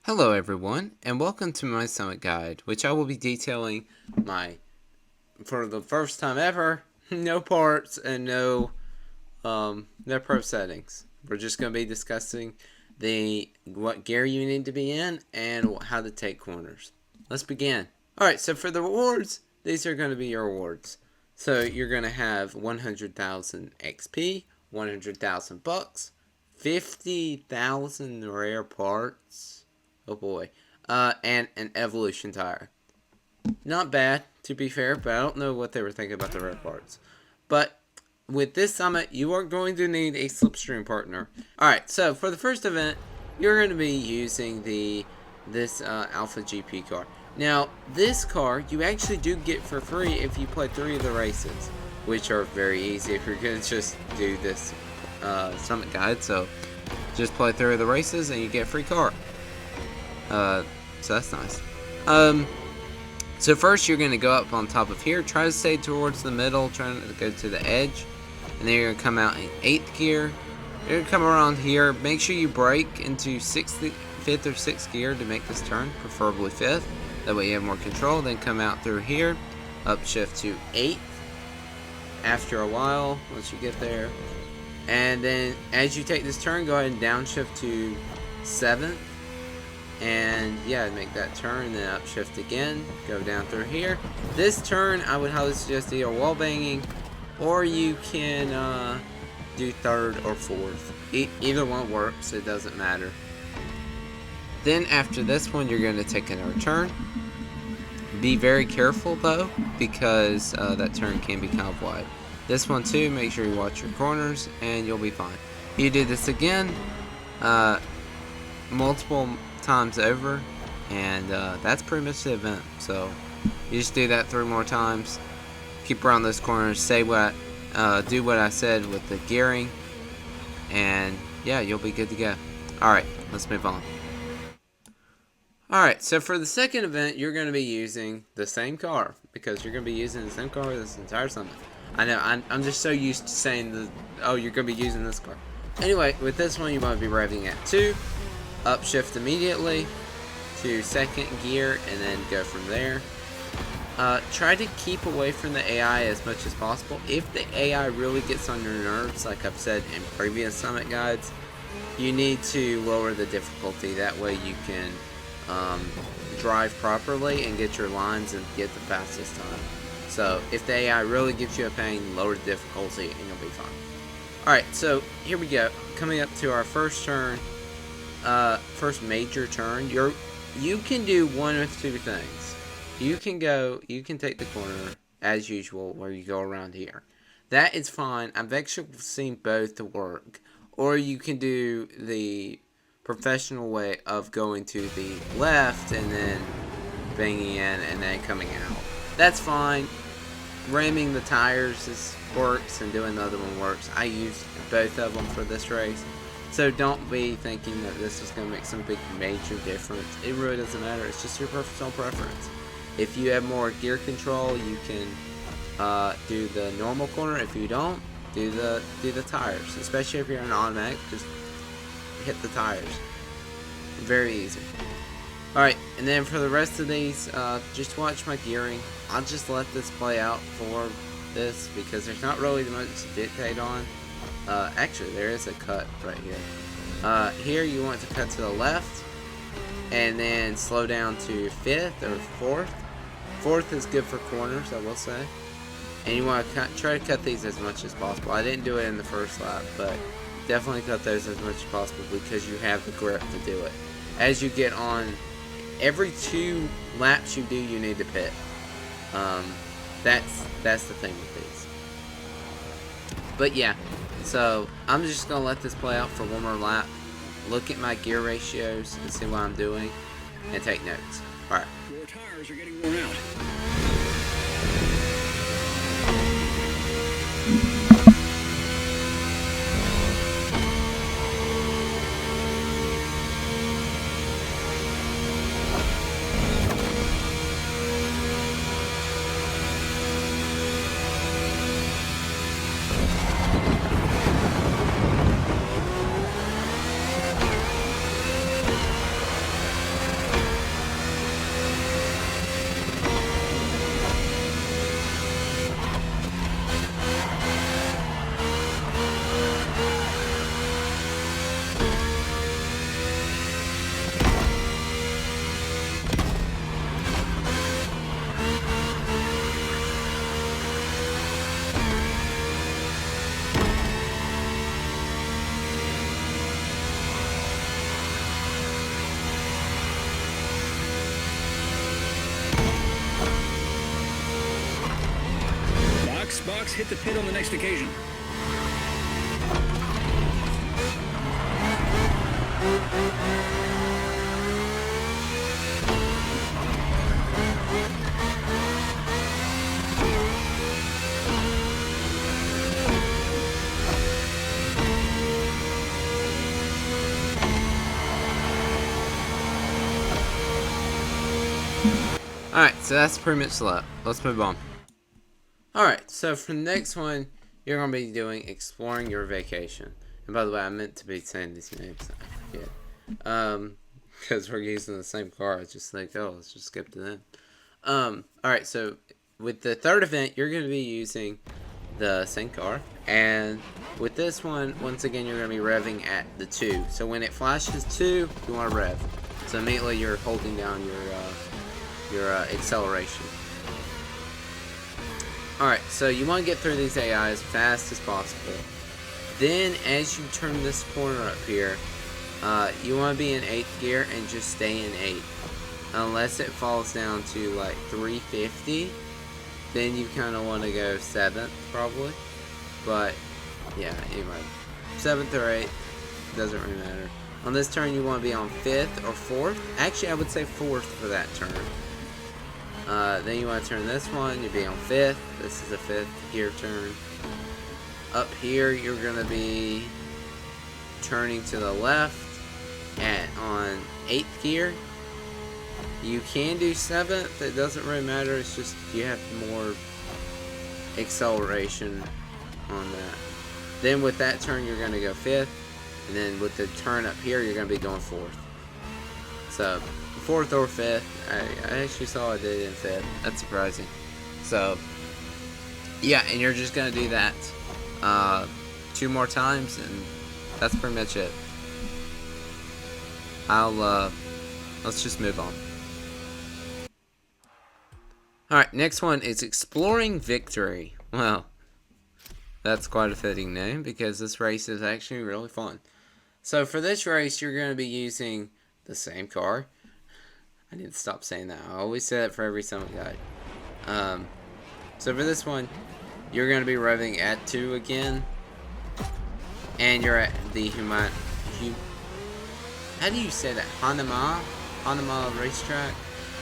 Hello everyone, and welcome to my Summit Guide, which I will be detailing for the first time ever, no parts and no pro settings. We're just going to be discussing what gear you need to be in and how to take corners. Let's begin. Alright, so for the rewards, these are going to be your rewards. So you're going to have 100,000 XP, 100,000 bucks, 50,000 rare parts. Oh boy. And an evolution tire. Not bad, to be fair, but I don't know what they were thinking about the rare parts. But with this summit, you are going to need a slipstream partner. Alright, so for the first event, you're going to be using this Alpha GP car. Now, this car, you actually do get for free if you play 3 of the races, which are very easy if you're going to just do this summit guide. So, just play 3 of the races and you get a free car. So that's nice. So first you're going to go up on top of here. Try to stay towards the middle, trying to go to the edge. And then you're going to come out in 8th gear. You're going to come around here. Make sure you brake into 5th or 6th gear to make this turn, preferably 5th. That way you have more control. Then come out through here, upshift to 8th after a while, once you get there. And then as you take this turn, go ahead and downshift to 7th. And yeah, make that turn, then upshift again, go down through here. This turn, I would highly suggest either wall banging, or you can do 3rd or 4th. Either one works, it doesn't matter. Then after this one, you're going to take another turn. Be very careful though, because that turn can be kind of wide. This one too, make sure you watch your corners, and you'll be fine. You do this again, multiple times over, and that's pretty much the event. So you just do that 3 more times, keep around those corners, do what I said with the gearing, and yeah, you'll be good to go. Alright, let's move on. Alright, so for the second event, you're going to be using the same car, because you're going to be using the same car this entire summit. I know, I'm just so used to saying you're going to be using this car. Anyway, with this one, you want to be revving at 2. Upshift immediately to 2nd gear and then go from there. Try to keep away from the AI as much as possible. If the AI really gets on your nerves, like I've said in previous summit guides, you need to lower the difficulty. That way you can drive properly and get your lines and get the fastest time. So if the AI really gives you a pain, lower the difficulty and you'll be fine. Alright, so here we go. Coming up to our first turn. First major turn, you can do one of 2 things. You can take the corner as usual where you go around here. That is fine. I've actually seen both to work. Or you can do the professional way of going to the left and then banging in and then coming out. That's fine. Ramming the tires works and doing the other one works. I used both of them for this race. So don't be thinking that this is going to make some big major difference. It really doesn't matter. It's just your personal preference. If you have more gear control, you can do the normal corner. If you don't, do the tires. Especially if you're in automatic, just hit the tires. Very easy. Alright, and then for the rest of these, just watch my gearing. I'll just let this play out for this because there's not really much to dictate on. Actually, there is a cut right here. Here you want to cut to the left, and then slow down to 5th or 4th. 4th is good for corners, I will say. And you want to try to cut these as much as possible. I didn't do it in the first lap, but definitely cut those as much as possible because you have the grip to do it. As you get on, every 2 laps you do, you need to pit. That's the thing with these. But yeah. So, I'm just going to let this play out for one more lap, look at my gear ratios and see what I'm doing, and take notes. Alright. Your tires are getting worn out. trucks hit the pit on the next occasion. Alright, so that's pretty much that. Let's move on. Alright, so for the next one, you're going to be doing Exploring Your Vacation. And by the way, I meant to be saying these names. I forget. Because we're using the same car. I just think, oh, let's just skip to them. Alright, so with the third event, you're going to be using the same car. And with this one, once again, you're going to be revving at the 2. So when it flashes 2, you want to rev. So immediately you're holding down your acceleration. Alright, so you want to get through these AI as fast as possible. Then, as you turn this corner up here, you want to be in 8th gear and just stay in 8. Unless it falls down to like 350, then you kind of want to go 7th probably. But, yeah, anyway. 7th or 8th, doesn't really matter. On this turn, you want to be on 5th or 4th. Actually, I would say 4th for that turn. Then you want to turn this one, you'll be on 5th. This is a 5th gear turn. Up here, you're going to be turning to the left on 8th gear. You can do 7th, it doesn't really matter, it's just you have more acceleration on that. Then with that turn, you're going to go 5th. And then with the turn up here, you're going to be going 4th. So, 4th or 5th. I actually saw I did it in 5th. That's surprising. So, yeah, and you're just going to do that 2 more times, and that's pretty much it. Let's just move on. Alright, next one is Exploring Victory. Well, that's quite a fitting name, because this race is actually really fun. So for this race, you're going to be using the same car. I need to stop saying that. I always say that for every Summit guide. So for this one, you're going to be revving at 2 again. And you're at the how do you say that? Hanama racetrack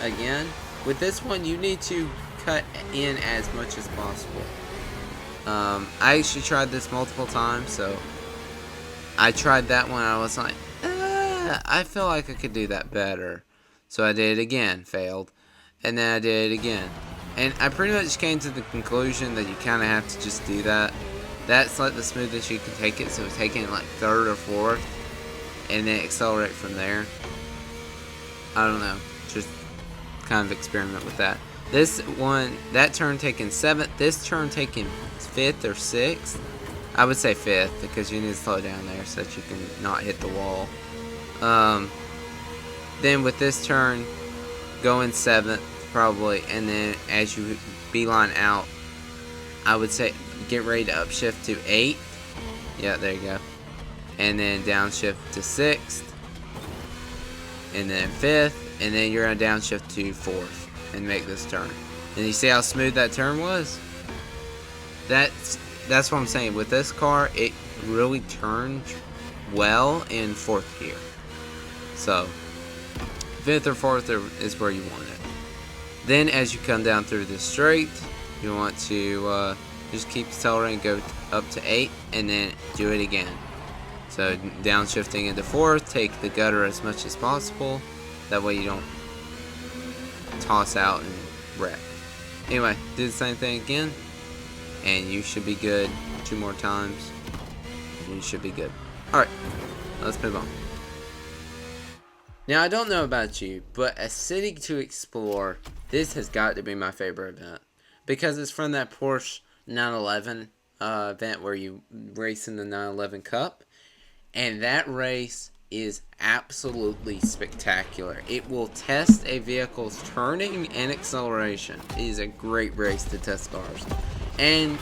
again. With this one, you need to cut in as much as possible. I actually tried this multiple times, so I tried that one. I was like, I feel like I could do that better. So I did it again, failed, and then I did it again. And I pretty much came to the conclusion that you kind of have to just do that. That's like the smoothest you can take it, so taking it like 3rd or 4th, and then accelerate from there. I don't know, just kind of experiment with that. This one, that turn taking 7th, this turn taking 5th or 6th. I would say 5th, because you need to slow down there so that you can not hit the wall. Then with this turn, going 7th probably, and then as you beeline out, I would say get ready to upshift to 8th. Yeah, there you go. And then downshift to 6th. And then 5th, and then you're going to downshift to 4th and make this turn. And you see how smooth that turn was? That's what I'm saying. With this car, it really turns well in 4th gear. So, 5th or 4th is where you want it. Then, as you come down through the straight, you want to just keep accelerating, go up to 8, and then do it again. So, downshifting into 4th, take the gutter as much as possible. That way you don't toss out and wreck. Anyway, do the same thing again, and you should be good. 2 more times, and you should be good. Alright, let's move on. Now, I don't know about you, but a city to explore, this has got to be my favorite event. Because it's from that Porsche 911 event where you race in the 911 Cup. And that race is absolutely spectacular. It will test a vehicle's turning and acceleration. It is a great race to test cars. And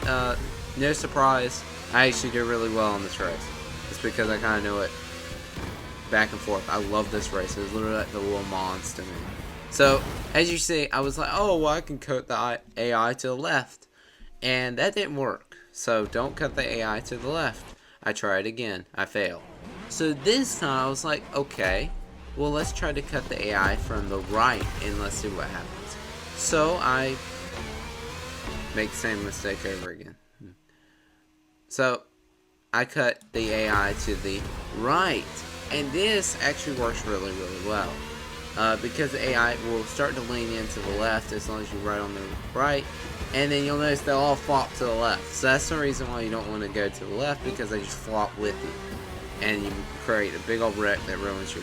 no surprise, I actually do really well on this race. It's because I kind of know it back and forth. I love this race. It's literally like the little Mans to me. So, as you see, I was like, oh, well, I can coat the AI to the left. And that didn't work. So don't cut the AI to the left. I tried again. I failed. So this time I was like, okay, well, let's try to cut the AI from the right and let's see what happens. So I make the same mistake over again. So I cut the AI to the right. And this actually works really, really well. Because the AI will start to lean into the left as long as you right on the right. And then you'll notice they'll all flop to the left. So that's the reason why you don't want to go to the left, because they just flop with you. And you create a big old wreck that ruins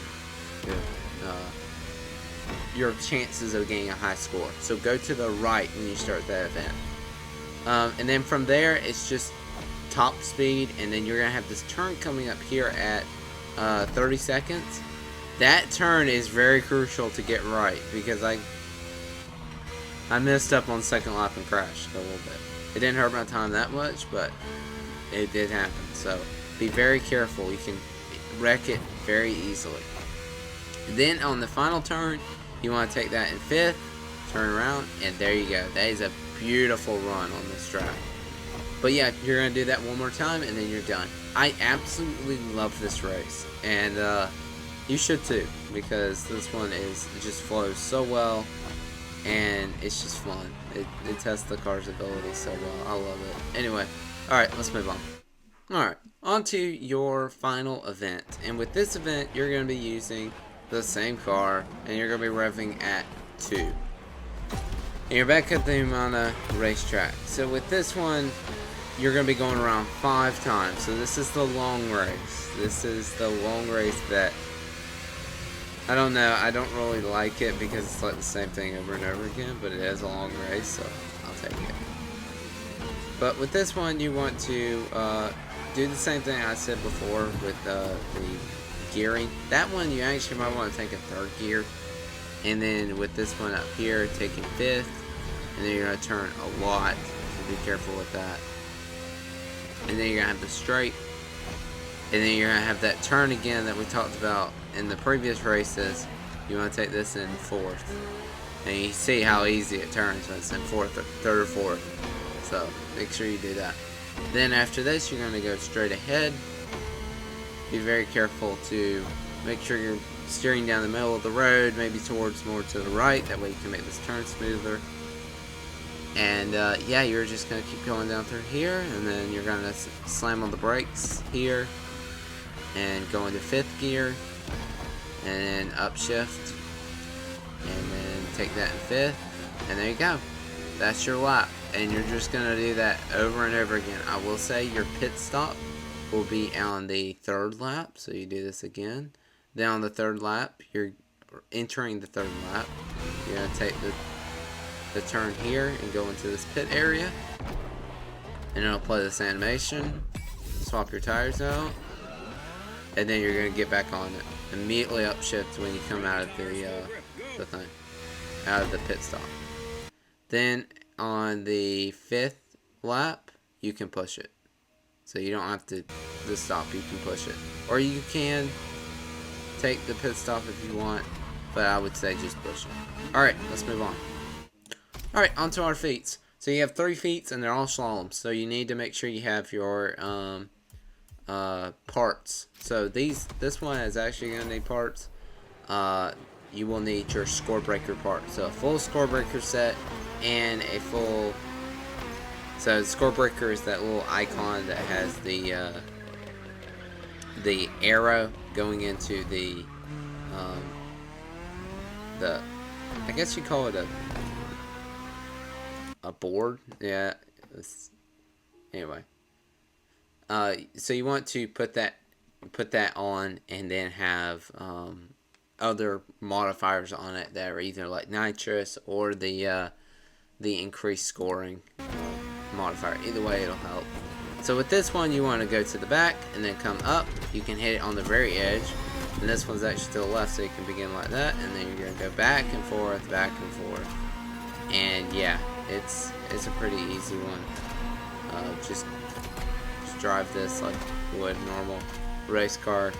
your chances of getting a high score. So go to the right when you start that event. And then from there, it's just top speed. And then you're going to have this turn coming up here at 30 seconds. That turn is very crucial to get right, because I messed up on second lap and crashed a little bit. It didn't hurt my time that much, but it did happen. So be very careful. You can wreck it very easily. Then on the final turn, you want to take that in fifth, turn around, and there you go. That is a beautiful run on this track. But yeah, you're going to do that one more time, and then you're done. I absolutely love this race, and you should too, because this one it just flows so well, and it's just fun. It tests the car's ability so well. I love it. Anyway, alright, let's move on. Alright, on to your final event. And with this event, you're going to be using the same car, and you're going to be revving at 2. And you're back at the Humana racetrack. So with this one, you're going to be going around 5 times. So this is the long race. This is the long race that, I don't know, I don't really like it because it's like the same thing over and over again, but it is a long race, so I'll take it. But with this one, you want to do the same thing I said before with the gearing. That one, you actually might want to take a 3rd gear. And then with this one up here, taking 5th. And then you're going to turn a lot, so be careful with that. And then you're going to have the straight. And then you're going to have that turn again that we talked about in the previous races. You want to take this in 4th. And you see how easy it turns when it's in 4th, or 3rd or 4th. So make sure you do that. Then after this, you're going to go straight ahead. Be very careful to make sure you're steering down the middle of the road, maybe towards more to the right. That way you can make this turn smoother. And yeah, you're just going to keep going down through here, and then you're going to slam on the brakes here and go into 5th gear, and then upshift, and then take that in 5th, and there you go. That's your lap, and you're just going to do that over and over again. I will say your pit stop will be on the 3rd lap, so you do this again. Then on the 3rd lap, you're entering the 3rd lap. You're going to take the turn here and go into this pit area, and it'll play this animation. Swap your tires out, and then you're going to get back on it. Immediately upshift when you come out of the thing, out of the pit stop. Then on the 5th lap, you can push it. So you don't have to stop, you can push it. Or you can take the pit stop if you want, but I would say just push it. Alright, let's move on. Alright, on to our feats. So you have 3 feats, and they're all slaloms. So you need to make sure you have your parts. So this one is actually going to need parts. You will need your score breaker part. So a full score breaker set and a full... So the score breaker is that little icon that has the arrow going into the I guess you call it a board. Yeah. Anyway. So you want to put that on, and then have other modifiers on it that are either like nitrous or the increased scoring modifier. Either way, it'll help. So with this one, you want to go to the back and then come up. You can hit it on the very edge, and this one's actually to the left, so you can begin like that, and then you're gonna go back and forth, and yeah, it's a pretty easy one. Just drive this like you would a normal race car,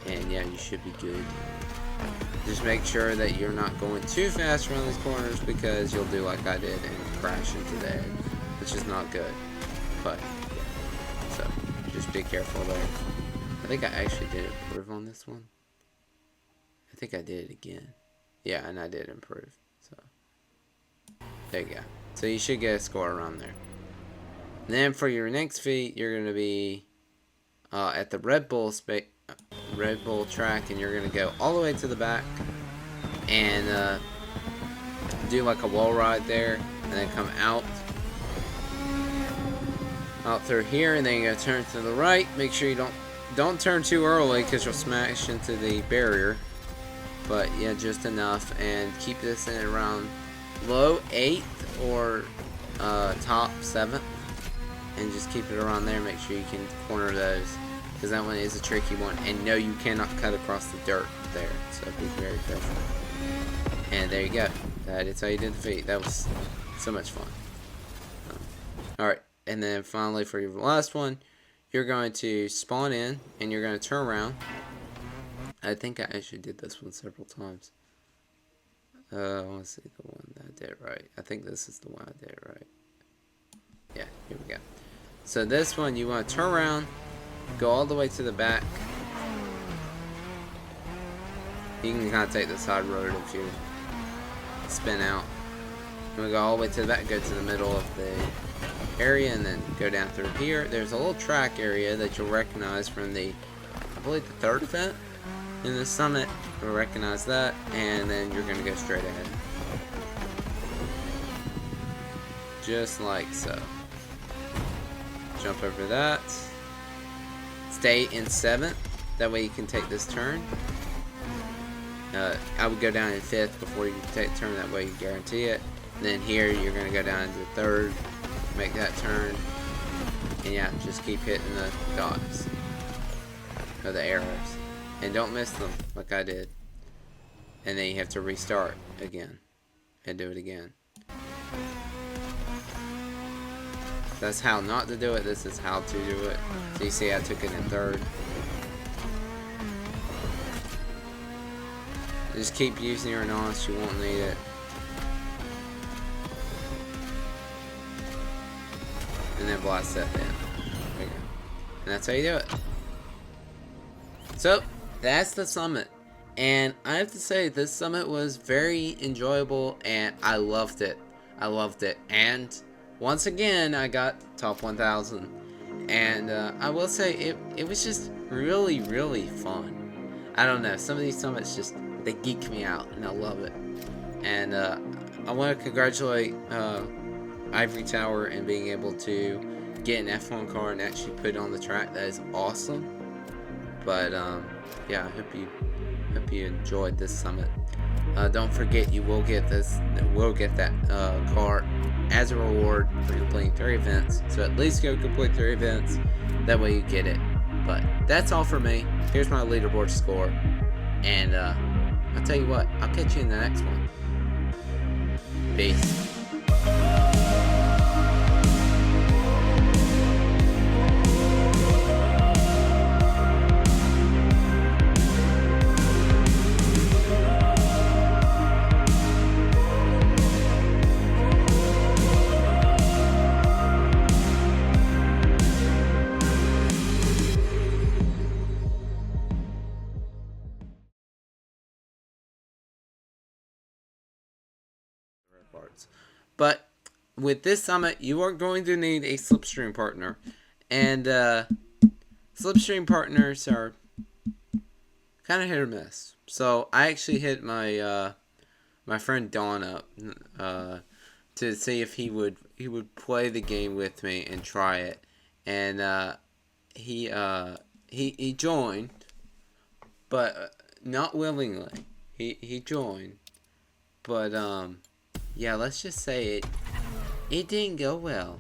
and yeah, you should be good. Just make sure that you're not going too fast around these corners, because you'll do like I did and crash into the which is not good. But yeah, so just be careful there. I think I actually did improve on this one. I think I did it again. Yeah, and I did improve. So there you go. So you should get a score around there. And then for your next feat, you're gonna be at the Red Bull track, and you're gonna go all the way to the back and do like a wall ride there, and then come out through here, and then you're gonna turn to the right. Make sure you don't turn too early because you'll smash into the barrier. But yeah, just enough, and keep this in around low 8th or top 7th, and just keep it around there. Make sure you can corner those, because that one is a tricky one, and no, you cannot cut across the dirt there, so be very careful. And there you go. That is how you did the feat. That was so much fun. Alright, and then finally for your last one, you're going to spawn in, and you're going to turn around. I think I actually did this one several times. I want to see the one that I did right. I think this is the one I did right. Yeah, here we go. So this one, you want to turn around, go all the way to the back. You can kind of take the side road if you spin out. And we go all the way to the back, go to the middle of the area, and then go down through here. There's a little track area that you'll recognize from the, I believe, the 3rd event in the summit. You'll recognize that, and then you're going to go straight ahead. Just like so. Jump over that. Stay in 7th. That way you can take this turn. I would go down in 5th before you take the turn. That way you guarantee it. And then here you're going to go down into 3rd. Make that turn. And yeah, just keep hitting the dots. Or the arrows. And don't miss them like I did. And then you have to restart again. And do it again. That's how not to do it. This is how to do it. So you see I took it in 3rd. Just keep using your nonce. You won't need it. And then blast that in. There you go. And that's how you do it. So, that's the summit. And I have to say, this summit was very enjoyable, and I loved it. I loved it. And once again, I got top 1,000. And I will say, it was just really, really fun. I don't know, some of these summits just, they geek me out, and I love it. And I want to congratulate Ivory Tower and being able to get an F1 car and actually put it on the track. That is awesome. But yeah, I hope you enjoyed this summit. Don't forget, you will get that car as a reward for completing 3 events. So at least go complete 3 events. That way you get it. But that's all for me. Here's my leaderboard score. And I'll tell you what, I'll catch you in the next one. Peace. But with this summit, you are going to need a slipstream partner, and slipstream partners are kind of hit or miss. So I actually hit my my friend Don up to see if he would play the game with me and try it, and he joined, but not willingly. He joined, but yeah, let's just say it didn't go well.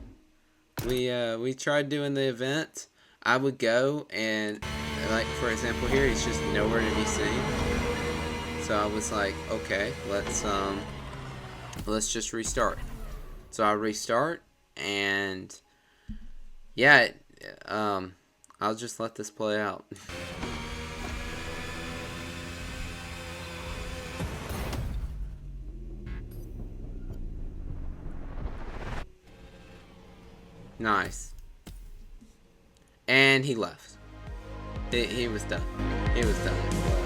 We tried doing the event. I would go, and like for example here, he's just nowhere to be seen. So I was like, okay, let's just restart. So I restart, and yeah, I'll just let this play out. Nice. And he left. He was done. He was done.